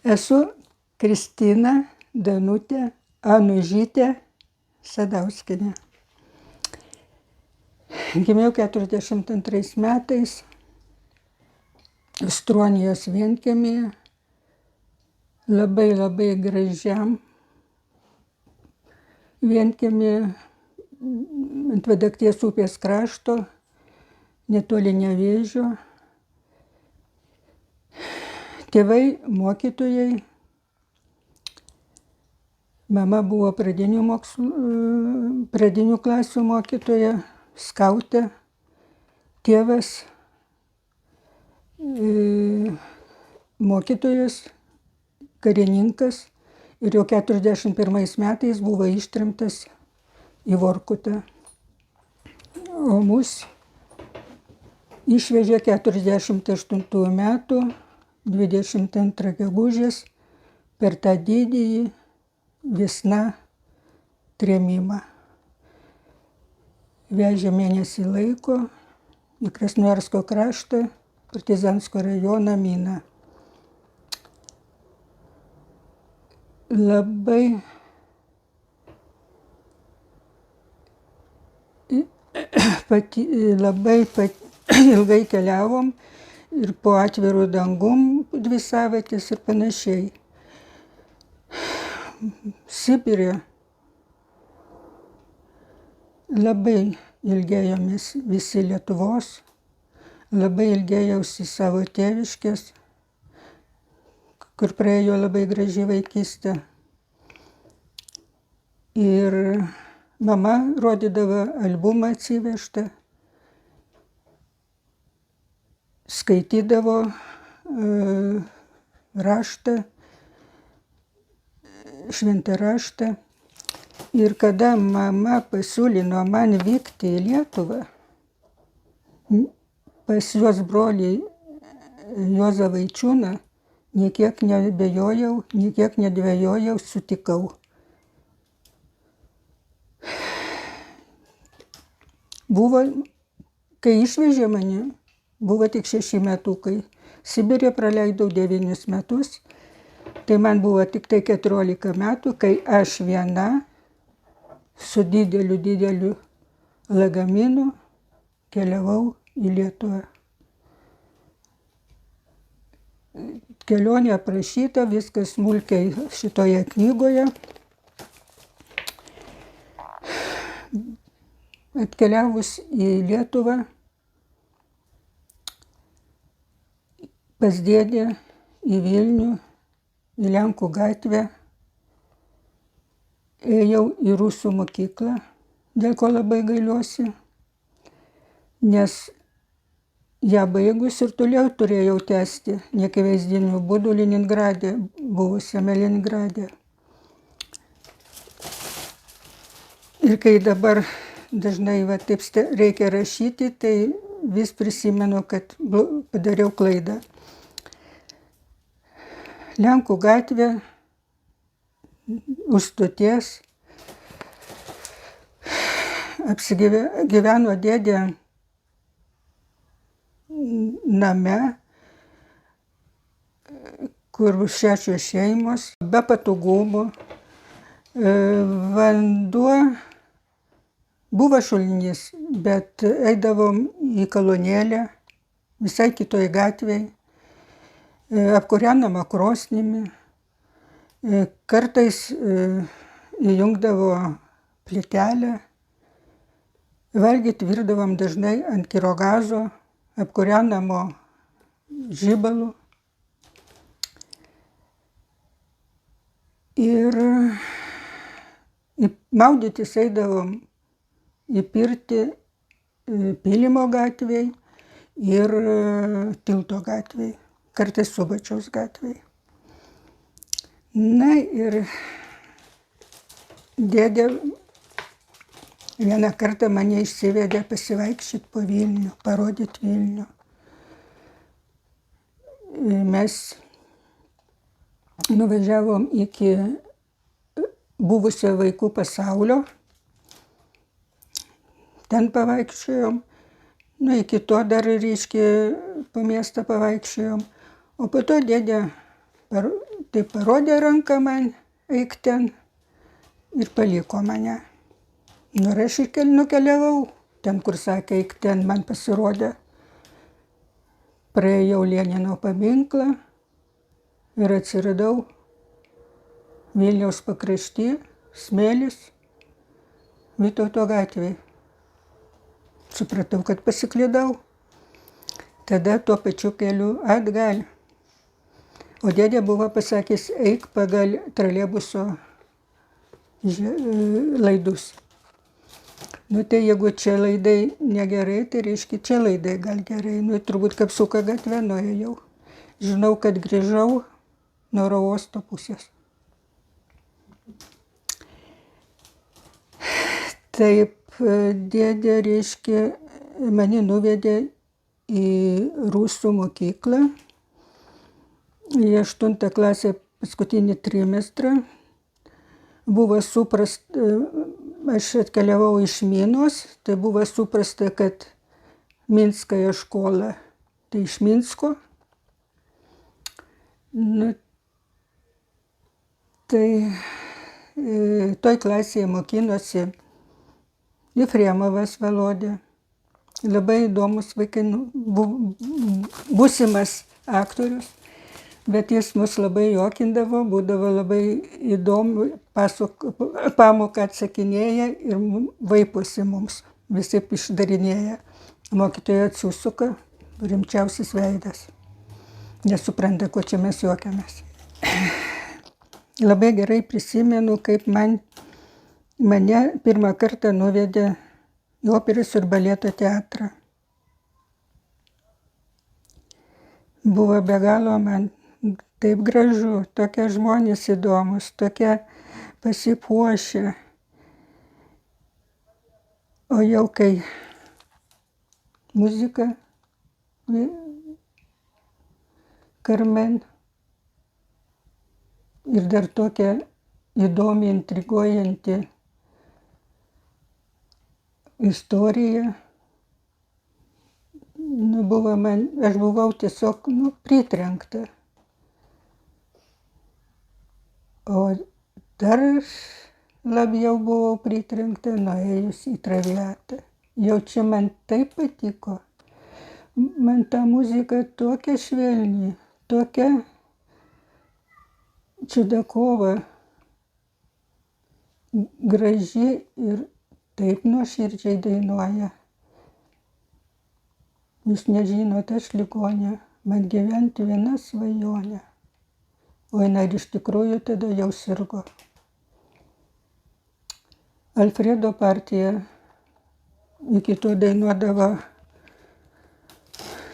Esu Kristina Danutė Anužytė Sadauskienė. Gimiau 42 metais Struonijos vienkiemyje, labai gražiam vienkiemyje ant Vadakties upės krašto, netoli Nevėžio. Tėvai mokytojai, mama buvo pradinių klasių mokytoja, skautė, tėvas mokytojas, karininkas ir jau 41 metais buvo ištremtas į Vorkutą. O mus išvežė 48 metų 22 gegužės per tą didįjį Visna trėmimą. Vežė mėnesį laiko į Krasnojarsko kraštą, Partizansko rajoną Miną. Labai ilgai keliavom ir po atvirų dangum 2 savaitės ir panašiai. Sibire labai ilgėjomės visi Lietuvos, labai ilgėjausi savo tėviškės, kur praėjo labai graži vaikystė. Ir mama rodydavo albumą atsivežtą, skaitydavo raštą, šventą raštą. Ir kada mama pasiūlino man vykti į Lietuvą, pas jos brolį Juozą Vaičiūną, niekiek neabejojau, niekiek nedvejojau, sutikau. Buvo, kai išvežė mane, buvo tik 6 metukai. Sibire praleidau 9 metus, tai man buvo tik tai 14 metų, kai aš viena su dideliu lagaminu keliavau į Lietuvą. Kelionė aprašyta, viskas smulkiai šitoje knygoje. Atkeliavus į Lietuvą, pas dėdę į Vilnių, į Lenkų gatvę, ėjau į rusų mokyklą, dėl ko labai gailiuosi, nes ją baigus ir toliau turėjau tęsti neakivaizdiniu būdu Leningrade, buvusiame Leningrade. Ir kai dabar dažnai taip reikia rašyti, tai vis prisimenu, kad padariau klaidą. Lenkų gatvė, už stoties, apsigyveno dėdė name, kur 6 šeimos, be patogumų. Vanduo buvo šulinys, bet eidavom į kolonėlę, visai kitoj gatvėj, apkūrenama krosnimi. Kartais įjungdavo plytelę, valgyti virdavom dažnai ant kirogazo, apkūrenamo žibalu. Ir maudytis eidavom į pirtį Pylimo gatvėj ir Tilto gatvėj, kartais Subačiaus gatvėj. Na ir dėdė vieną kartą mane išsivedė pasivaikščioti po Vilnių, parodyti Vilnių. Mes nuvažiavom iki buvusio vaikų pasaulio, ten pavaikščiojom, iki to dar reiškia po miestą pavaikščiojom, o po to dėdė tai parodė ranką man, eik ten, ir paliko mane. Nu ir aš nukeliavau, ten, kur sakė, eik ten, man pasirodė. Praėjau Lenino paminklą ir atsiradau Vilniaus pakrašty, Smėlis, Vytauto gatvėj. Supratau, kad pasiklydau. Tada tuo pačiu keliu atgal. O dėdė buvo pasakęs, eik pagal troleibuso laidus. Nu tai jeigu čia laidai negerai, tai reiškia čia laidai gal gerai. Nu turbūt Kapsuko gatvę nuėjau. Žinau, kad grįžau nuo oro uosto pusės. Taip, dėdė, reiškia, mane nuvedė į rusų mokyklą, į 8 klasę paskutinį trimestrą. Buvo suprasta, aš atkeliavau iš Minos, tai buvo suprasta, kad Minskaja škola, tai iš Minsko. Nu, tai toj klasėje mokinosi Jefremovas Volodė, labai įdomus vaikinų, būsimas aktorius, bet jis mus labai juokindavo, būdavo labai įdomu, pamoką atsakinėja ir vaiposi mums, visi išdarinėja. Mokytoja atsisuka, rimčiausias veidas, nesupranta, ko čia mes juokiamės. Labai gerai prisimenu, kaip mane pirmą kartą nuvedė į operos ir baleto teatrą. Buvo be galo man taip gražu, tokie žmonės įdomus, tokie pasipuošę. O jau kai muzika, Karmen, ir dar tokia įdomi, intriguojanti istorija. Nu, aš buvau tiesiog pritrenkta. O dar labiau buvau pritrenkta nuėjus į Traviatą. Jau čia man taip patiko. Man ta muzika tokia švelni, tokia Čiudakova, graži ir taip nuoširdžiai dainuoja. Jūs nežinot, aš ligonė, man gyventi viena svajonė. O jinai iš tikrųjų tada jau sirgo. Alfredo partija iki to dainuodavo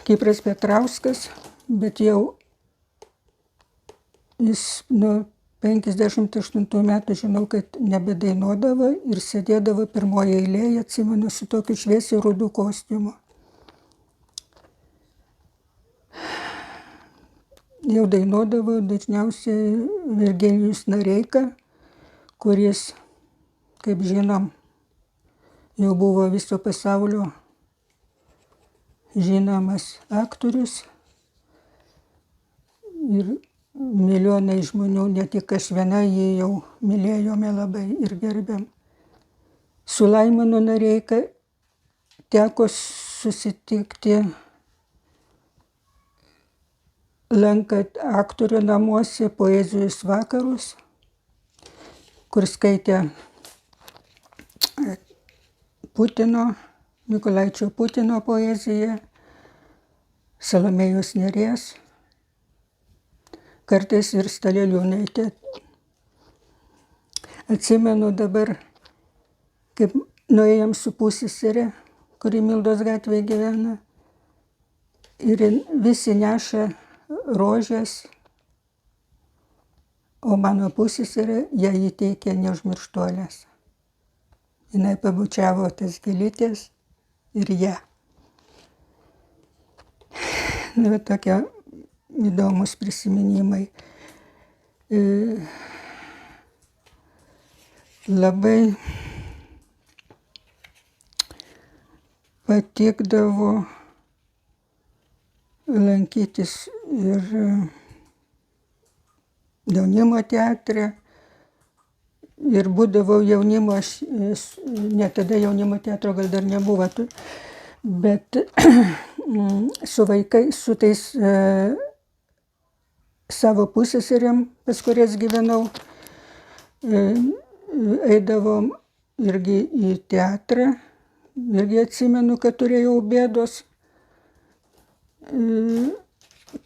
Kipras Petrauskas, bet jau jis nuo 58 metų žinau, kad nebedainuodavo ir sėdėdavo pirmoje eilėje, atsimenu, su tokiu šviesiu rudu kostiumu. Jau dainuodavo dažniausiai Virgilijus Noreika, kuris, kaip žinom, jau buvo viso pasaulio žinomas aktorius. Ir milijonai žmonių, ne tik aš viena, jį jau mylėjome labai ir gerbėm. Su Laimonu Noreika teko susitikti, lankant aktorių namuose poezijos vakarus, kur skaitė Mykolaičio Putino poeziją, Salomėjos Nėries, kartais ir Staliliūnaitė. Atsimenu dabar, kaip nuėjom su pusseserė, kuri Mildos gatvėje gyvena, ir visi neša rožės, o mano pusseserė ją įteikė neužmirštuolės. Jinai pabučiavo tas gėlytės ir ją. Nu, tokie įdomus prisiminimai. Labai patikdavo lankytis ir jaunimo teatre. Ir būdavau jaunimo, ne tada jaunimo teatro gal dar nebuvo, bet su vaikais, su tais savo pusseserėm, pas kurias gyvenau, eidavom irgi į teatrą. Irgi atsimenu, kad turėjau bėdos,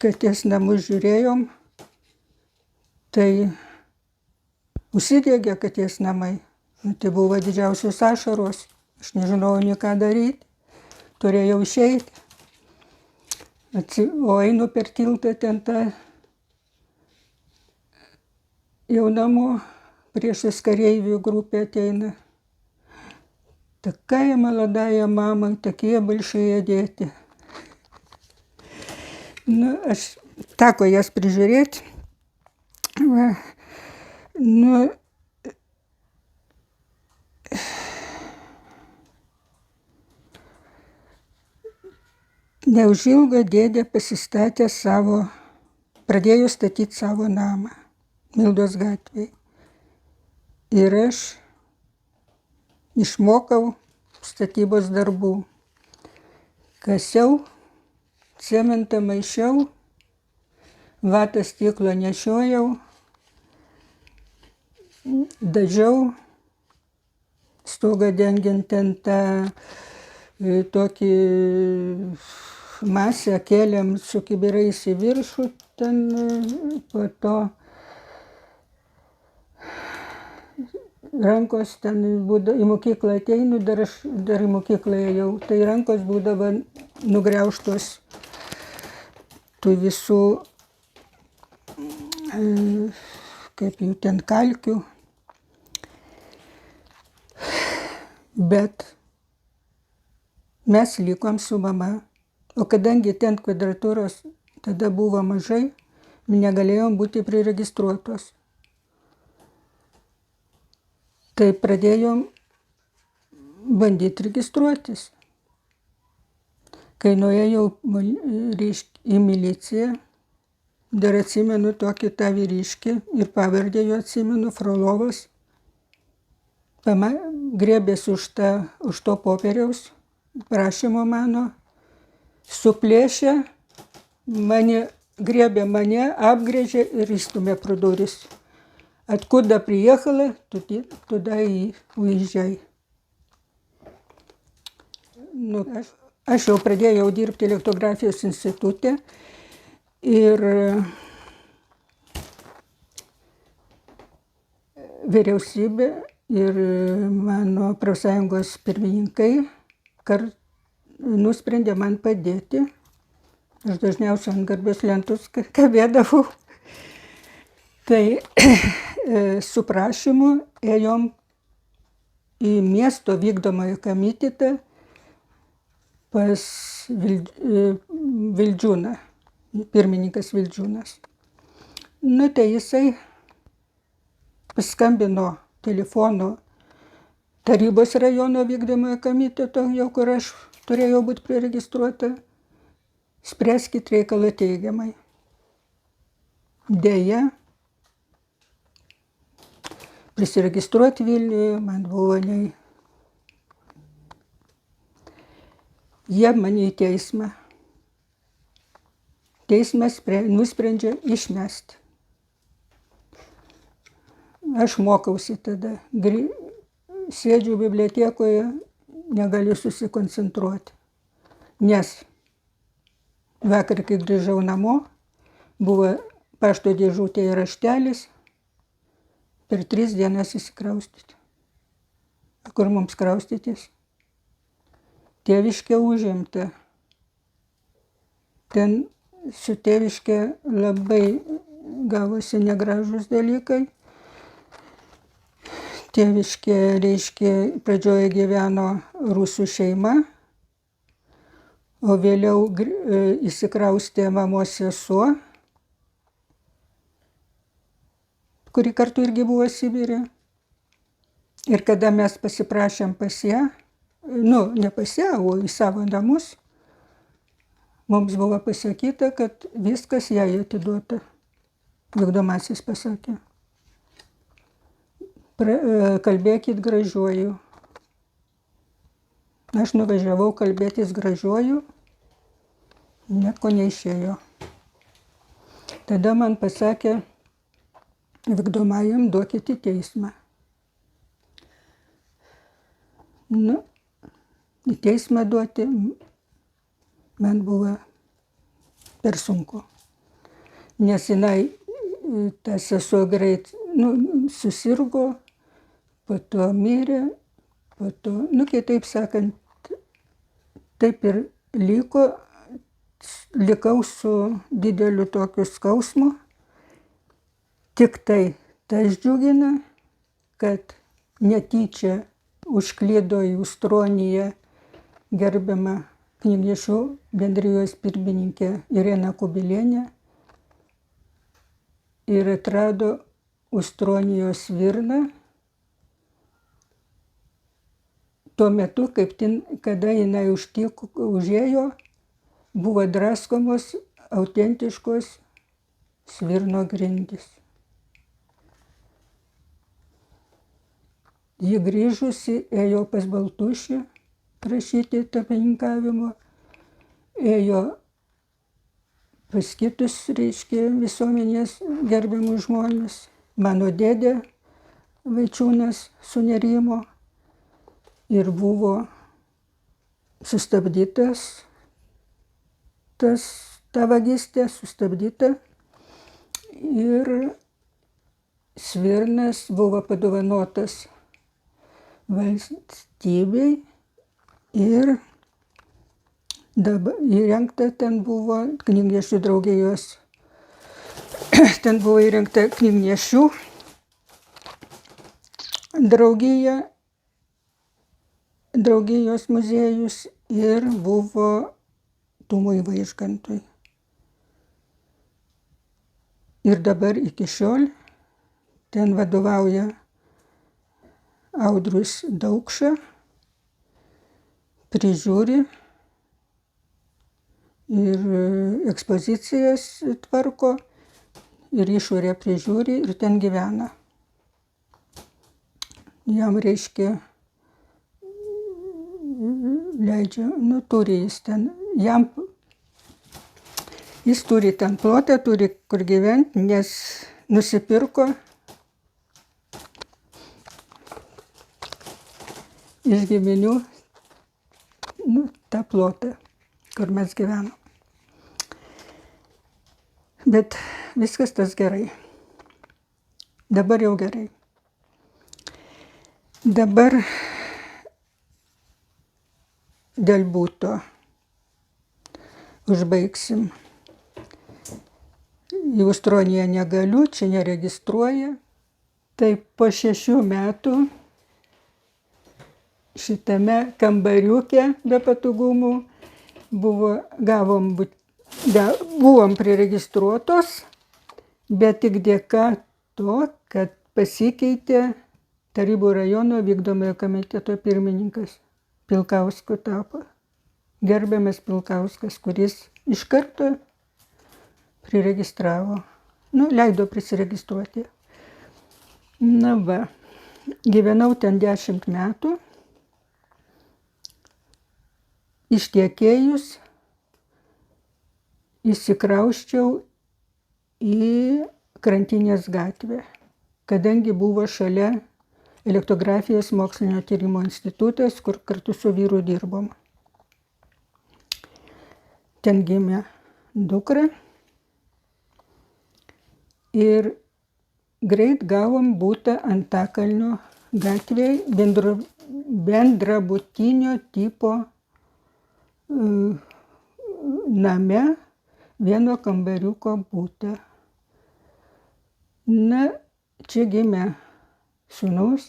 katės namus žiūrėjom, tai užsidegė katės namai. Tai buvo didžiausios ašaros. Aš nežinojau nei ką daryti. Turėjau išeiti. O einu per tiltą, ten tą jau namo priešais kareivių grupė ateina. Такая молодая мама, такие большие дети. Nu, aš teko jas prižiūrėti. Nu, neužilgo dėdė pasistatė pradėjo statyti savo namą Mildos gatvėje. Ir aš išmokau statybos darbų. Kasiau, cementą maišiau, vatą stiklo nešiojau, dažiau, stogą dengiant ten tą tokį masę kėlėm su kibirais į viršų, ten po to rankos ten būdavo, į mokyklą ateinu, dar į mokyklą ėjau, tai rankos būdavo nugriaužtos tų visų, kaip jų ten kalkių. Bet mes likom su mama, o kadangi ten kvadratūros tada buvo mažai, negalėjom būti priregistruotos. Tai pradėjom bandyti registruotis. Kai nuėjau į miliciją, dar atsimenu tokį tą vyriškį ir pavardę jo atsimenu, Frolovas, griebėsi už to popieriaus, prašymo mano, suplėšė, griebė mane, apgrėžė ir įstumė pro duris. Откуда приехала, туда и уезжай. Nu, aš jau pradėjau dirbti Liktografijos institute ir vyriausybė ir mano profsąjungos pirmininkai nusprendė man padėti. Aš dažniausiai ant garbės lentos kabėdavau. Tai su prašymu ėjom į miesto vykdomąjį komitetą pas Vildžiūną, pirmininkas Vildžiūnas. Nu, tai jisai paskambino telefonu tarybos rajono vykdomojo komiteto, jau kur aš turėjau būti priregistruota, spręskit reikalą teigiamai. Deja, prisiregistruoti Vilniuje man buvo nei. Jie mane į teismą. Teismas nusprendžia išmesti. Aš mokausi tada. Sėdžiu bibliotekoje, negaliu susikoncentruoti. Nes vakar, kai grįžau namo, buvo pašto dėžutėje raštelis, per 3 dienas įsikraustyti. Kur mums kraustytis? Tėviškė užimta. Ten su tėviškė labai gavosi negražus dalykai. Tėviškė, reiškia, pradžioje gyveno rusų šeima, o vėliau įsikraustė mamos sesuo, kuri kartu irgi buvo Sibire. Ir kada mes pasiprašėm pas ją, ne pas ją, o į savo namus, mums buvo pasakyta, kad viskas jai atiduota. vykdomasis pasakė. Kalbėkit gražiuoju. Aš nuvažiavau kalbėtis gražiuoju, nieko neišėjo. Tada man pasakė, vykdomajam duokit į teismą. Nu, į teismą duoti man buvo per sunku. Nes jinai, ta sesuo greit, susirgo, po to mirė, po to, kitaip sakant, taip ir likau su dideliu tokiu skausmu. Tik tai tas džiugina, kad netyčia užklydo į Ustroniją gerbiamą Knygnešių bendrijos pirmininkę Ireną Kubilienę ir atrado Ustronijos svirną. Tuo metu, kada jinai užėjo, buvo draskomos autentiškos svirno grindys. Ji grįžusi ėjo pas Baltušį prašyti tarpininkavimo, ėjo pas kitus, visuomenės gerbiamus žmones. Mano dėdė Vaičiūnas sunerimo ir buvo sustabdytas, ta vagystė sustabdyta ir svirnas buvo padovanotas valstybei ir dabar įrengta ten buvo Knygnešių draugijos, ten buvo įrengta Knygnešių draugijos muziejus ir buvo Tumui Vaižgantui. Ir dabar iki šiol ten vadovauja Audrius Daukša, prižiūri ir ekspozicijas tvarko ir išorę prižiūri ir ten gyvena. Jam reiškia leidžia, turi jis ten, jis turi ten plotą, turi kur gyventi, nes nusipirko iš giminių tą plotą, kur mes gyvenam. Bet viskas tas gerai. Dabar jau gerai. Dabar dėl buto užbaigsim. Į Ustroniją negaliu, čia neregistruoja. Tai po 6 metų šitame kambariuke be patogumų buvom priregistruotos, bet tik dėka to, kad pasikeitė Tarybų rajono vykdomojo komiteto pirmininkas. Pilkausku tapo. Gerbiamas Pilkauskas, kuris iš karto priregistravo. Leido prisiregistruoti. Gyvenau ten 10 metų. Ištekėjus įsikrausčiau į Krantinės gatvę, kadangi buvo šalia Elektografijos mokslinio tyrimo institutas, kur kartu su vyru dirbom. Ten gimė dukra ir greit gavom butą Antakalnio gatvėje, bendrabutinio tipo name, vieno kambariuko butą. Čia gimė sūnus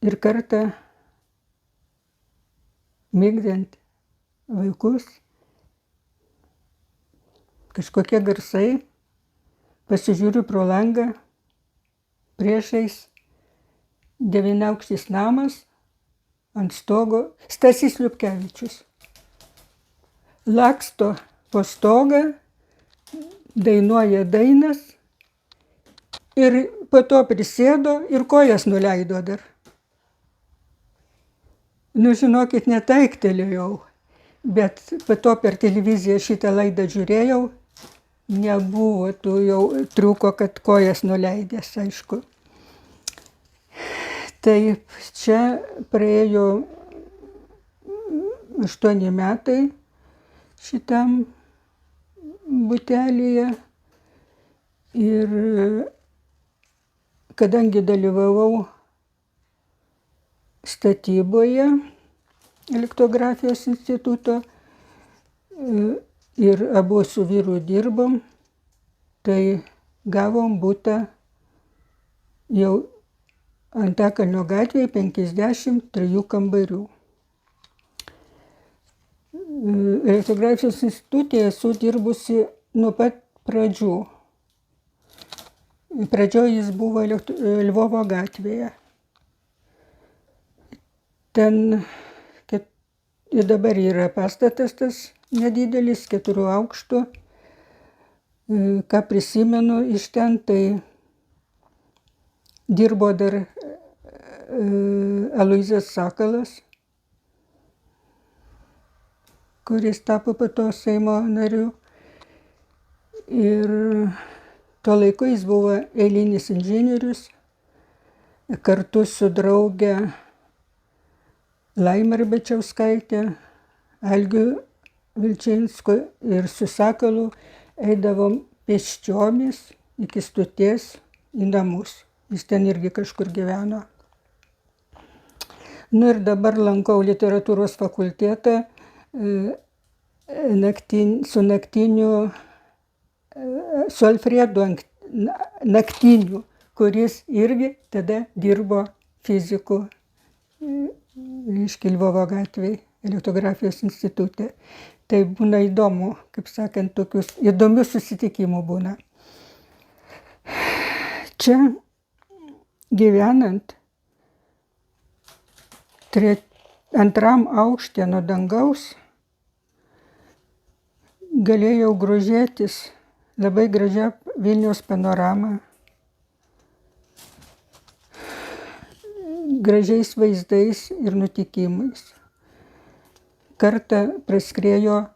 ir kartą migdant vaikus, kažkokie garsai, pasižiūriu pro langą, priešais 9-aukštis namas, ant stogo Stasys Liupkevičius. Laksto po stogą dainuoja dainas ir po to prisėdo ir kojas nuleido dar. Nu, žinokit, netaiktelėjau, bet po to per televiziją šitą laidą žiūrėjau, nebuvo tų jau triuko, kad kojas nuleidęs, aišku. Taip, čia praėjo 8 metai šitam butelyje ir kadangi dalyvavau statyboje Elektrografijos instituto ir abu su vyru dirbom, tai gavom butą jau Antakalnio gatvėje 53 kambarių. Elektrografijos institute esu dirbusi nuo pat pradžių. Pradžioje jis buvo Lvovo gatvėje. Ten ir dabar yra pastatas tas nedidelis, 4 aukštų. Ką prisimenu iš ten, tai dirbo dar Aloyzas Sakalas, kuris tapo po to Seimo nariu. Ir tuo laiku jis buvo eilinis inžinierius, kartu su drauge Laima Ribačiauskaitė, Algiu Vilčinsku ir su Sakalu eidavom pėsčiomis iki Stoties į namus. Jis ten irgi kažkur gyveno. Nu ir dabar lankau literatūros fakultetą su Alfredu Naktiniu, kuris irgi tada dirbo fiziku Lvovo gatvėje, Elektrografijos institute. Tai būna įdomu, kaip sakant, tokius įdomių susitikimų būna. Čia gyvenant 2 aukšte nuo dangaus galėjau grožėtis labai gražia Vilniaus panorama, gražiais vaizdais ir nutikimais. Kartą praskriejo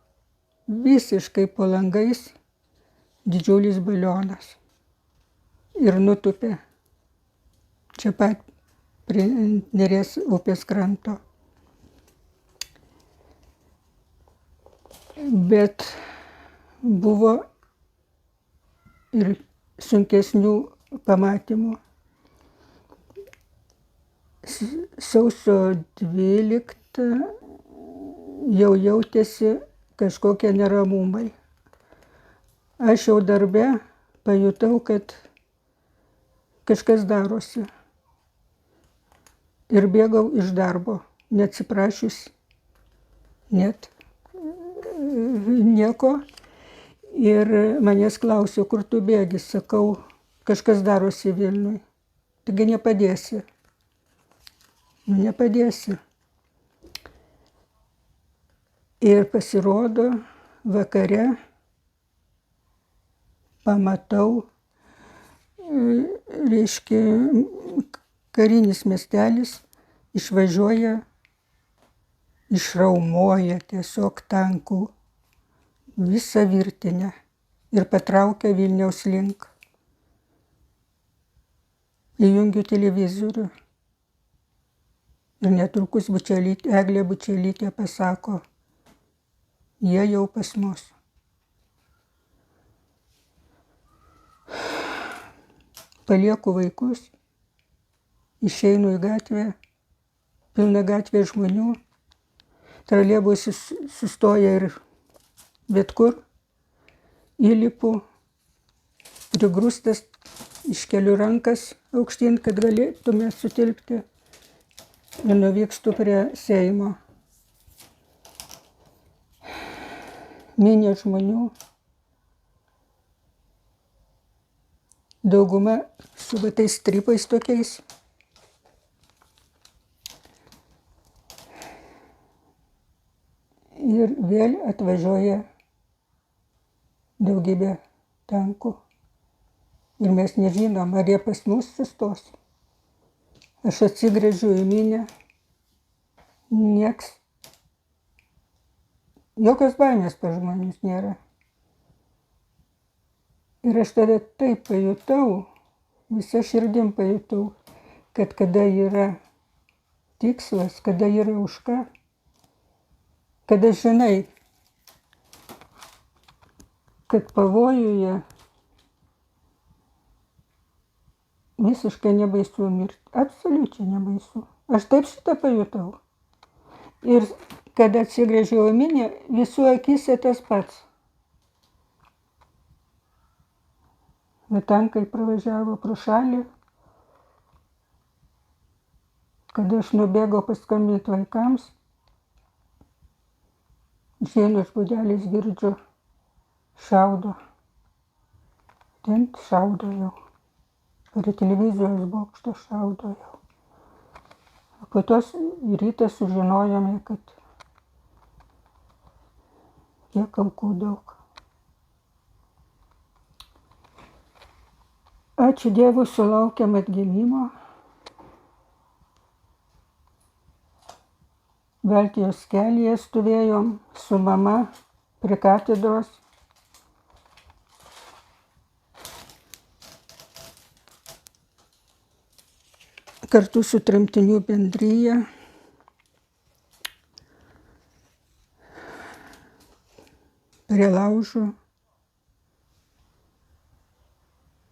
visiškai po langais didžiulis balionas ir nutūpė čia pat prie Neries upės kranto. Bet buvo ir sunkesnių pamatymų. Sausio 12 jau jautėsi kažkokie neramumai. Aš jau darbe pajutau, kad kažkas darosi. Ir bėgau iš darbo, neatsiprašius net nieko. Ir manęs klausė, kur tu bėgi, sakau, kažkas darosi Vilniui. Taigi nepadėsi. Nepadėsi. Ir pasirodo, vakare pamatau, reiškia, karinis miestelis išvažiuoja, išraumoja tiesiog tankų visą virtinę ir patraukia Vilniaus link. Įjungiu televizorių. Ir netrukus Eglė Bučelytė pasako, jie jau pas mus. Palieku vaikus, išeinu į gatvę, pilna gatvė žmonių, troleibusis sustoja ir bet kur, įlipu, prigrūstas, iškeliu rankas aukštyn, kad galėtume sutilpti. Ir nuvykstu prie Seimo. Minė žmonių. Dauguma su tais strypais tokiais. Ir vėl atvažiuoja daugybė tankų. Ir mes nežinom, ar jie pas mus sustos. Aš atsigręžiu į minią, nieks, jokios baimės pas žmonės nėra. Ir aš tada taip pajutau, visa širdim pajutau, kad kada yra tikslas, kada yra už ką, kada žinai, kad pavojuje visiškai nebaisu mirti. Absoliučiai nebaisu. Aš taip šitą pajutau. Ir kada atsigręžiau į minią, visų akyse tas pats. Bet tankai pravažiavo pro šalį. Kada aš nubėgau paskambinti vaikams, išeinu iš būdelės, girdžiu, šaudo. Ten šaudo jau. Prie televizijos bokšto šaudo jau. O po to rytą sužinojome, kad tiek aukų daug. Ačiū Dievui, sulaukėm atgimimo. Baltijos kelyje stovėjom su mama prie katedros. Kartu su tremtinių bendryja. Prie laužų.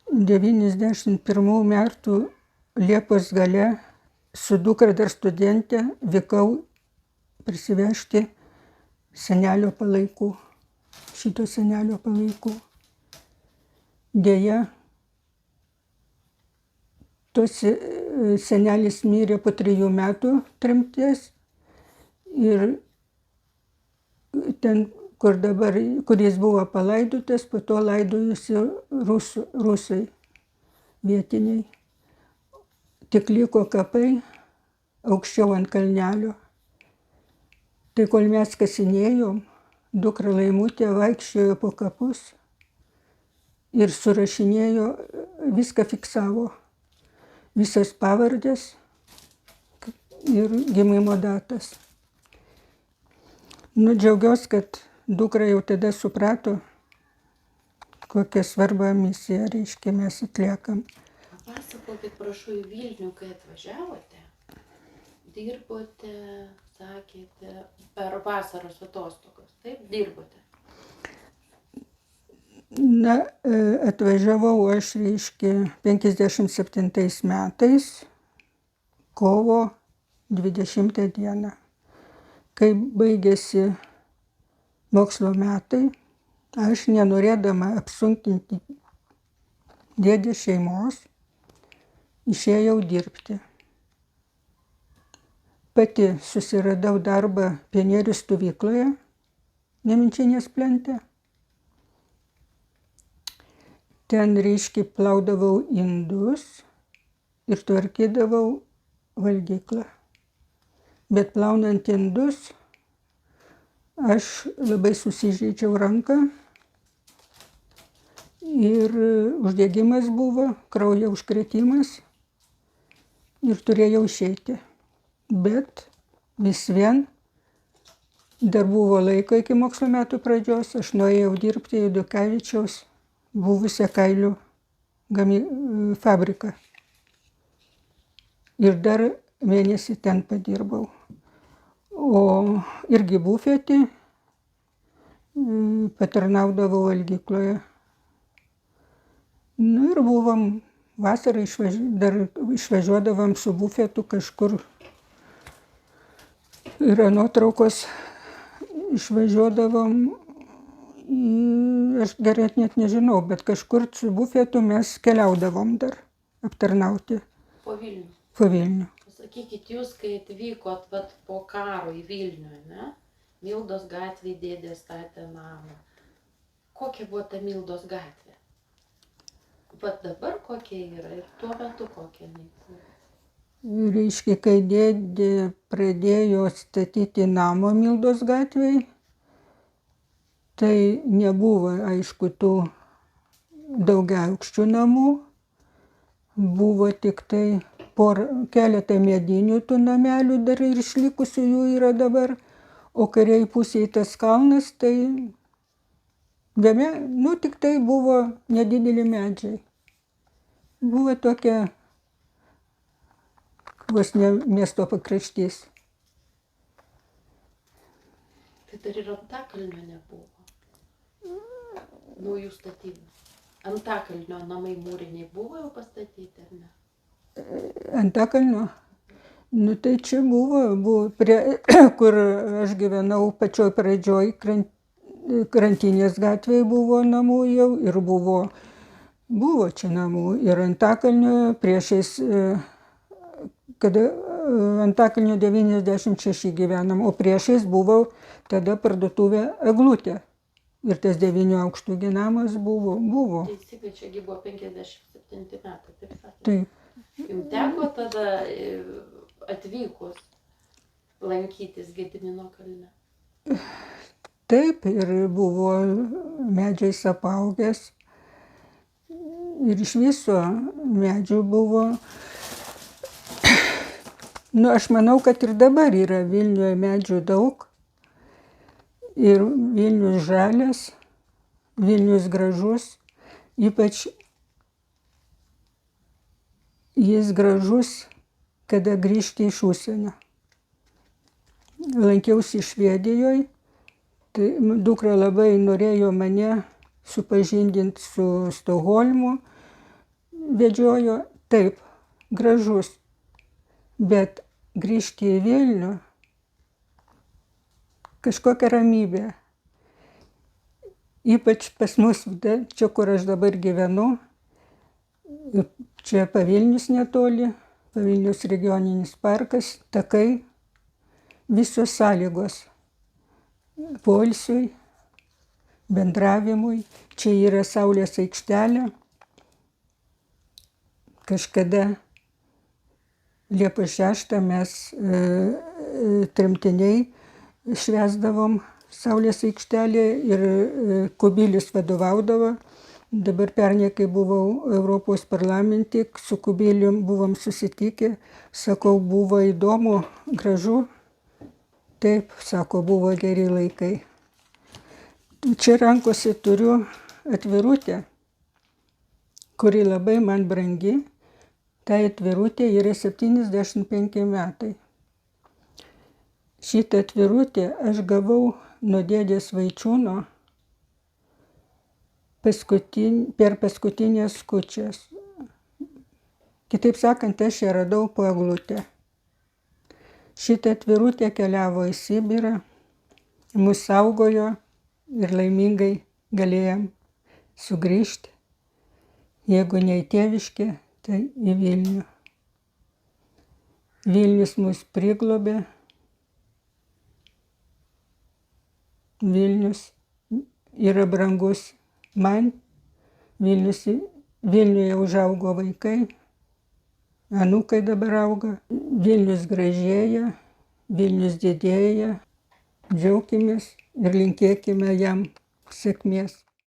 91 metų Liepos gale su dukra dar studentė vykau prisivežti senelio palaikų, šito senelio palaikų. Deja, tos senelis mirė po 3 metų tremties ir ten, kur jis buvo palaidotas, po to laidojusi rusai vietiniai. Tik liko kapai aukščiau ant kalnelio. Tai kol mes kasinėjom, dukra Laimutė vaikščiojo po kapus ir surašinėjo, viską fiksavo. Visas pavardės ir gimimo datas. Džiaugiuosi, kad dukra jau tada suprato, kokią svarbą misiją, reiškia, mes atliekam. Papasakokit, prašau, į Vilnių, kai atvažiavote, dirbote, sakėte, per vasaros atostogas, taip, dirbote? Na, atvažiavau aš, reiškia, 57 metais, kovo 20 dieną. Kai baigėsi mokslo metai, aš nenorėdama apsunkinti dėdės šeimos, išėjau dirbti. Pati susiradau darbą pionierių stovykloje, Nemenčinės plente. Ten, reiškia, plaudavau indus ir tvarkydavau valgyklą. Bet plaunant indus, aš labai susižeidžiau ranką ir uždegimas buvo, kraujo užkrėtimas ir turėjau išeiti. Bet vis vien dar buvo laiko iki mokslo metų pradžios, aš nuėjau dirbti į Dukavičiaus buvusią kailių fabriką. Ir dar mėnesį ten padirbau. O irgi bufetį patarnaudavau valgykloje. Nu ir buvom vasarą, dar išvažiuodavom su bufetu kažkur. Yra nuotraukos, išvažiuodavom, aš gerai net nežinau, bet kažkur su bufetu mes keliaudavom dar aptarnauti. Po Vilnių? Po Vilnių. Sakykit, jūs, kai atvykot po karo į Vilnių, ne? Mildos gatvėje dėdė statė namą. Kokia buvo ta Mildos gatvė? Bet dabar kokia yra ir tuo metu kokia jinai? Reiškia, kai dėdė pradėjo statyti namą Mildos gatvėje, tai nebuvo, aišku, tų daugiaaukščių namų, buvo tik tai keletą medinių tų namelių dar ir išlikusių jų yra dabar, o kairėj pusėj tas kalnas, tai tik tai buvo nedideli medžiai. Buvo tokia vos ne miesto pakraštys. Tai dar ir Antakalnio nebuvo. Naujų statybų. Antakalnio namai mūriniai buvo jau pastatyti, ar ne? Antakalnio? Nu tai čia buvo kur aš gyvenau pačioj pradžioj, Krantinės gatvėje buvo namų jau ir buvo čia namų. Ir Antakalnio priešais, kada Antakalnio 96 gyvenam, o priešais buvo tada parduotuvė Eglutė. Ir tas 9 aukštų namas buvo. Teisingai, čiagi buvo 57 metai, taip sakė. Taip. Jums teko tada atvykus lankytis Gedimino kalne? Taip, ir buvo medžiais apaugęs. Ir iš viso medžių buvo. Nu, aš manau, kad ir dabar yra Vilniuje medžių daug. Ir Vilnius žalias, Vilnius gražus, ypač jis gražus, kada grįžti iš užsienio. Lankiausi Švedijoje, tai dukra labai norėjo mane supažindinti su Stokholmu, vedžiojo, taip, gražus, bet grįžti į Vilnių, kažkokia ramybė. Ypač pas mus, čia kur aš dabar gyvenu, čia Pavilnius netoli, Pavilnius regioninis parkas, takai, visos sąlygos poilsiui, bendravimui. Čia yra Saulės aikštelė. Kažkada Liepos 6 mes tremtiniai švęsdavom Saulės aikštelėje ir Kubilius vadovaudavo. Dabar pernai, kai buvau Europos parlamente, su Kubilium buvom susitikę, sakau, buvo įdomu, gražu. Taip, sako, buvo geri laikai. Čia rankose turiu atvirutę, kuri labai man brangi. Tai atvirutė yra 75 metai. Šitą atvirutę aš gavau nuo dėdės Vaičiūno per paskutinės kūčias. Kitaip sakant, aš ją radau po eglutę. Šitą atvirutę keliavo į Sibirą, mus saugojo ir laimingai galėjom sugrįžti. Jeigu ne į tėviškę, tai į Vilnių. Vilnius mus priglobė. Vilnius yra brangus man. Vilniuje užaugo vaikai, anūkai dabar auga. Vilnius gražėja, Vilnius didėja. Džiaukimės ir linkėkime jam sėkmės.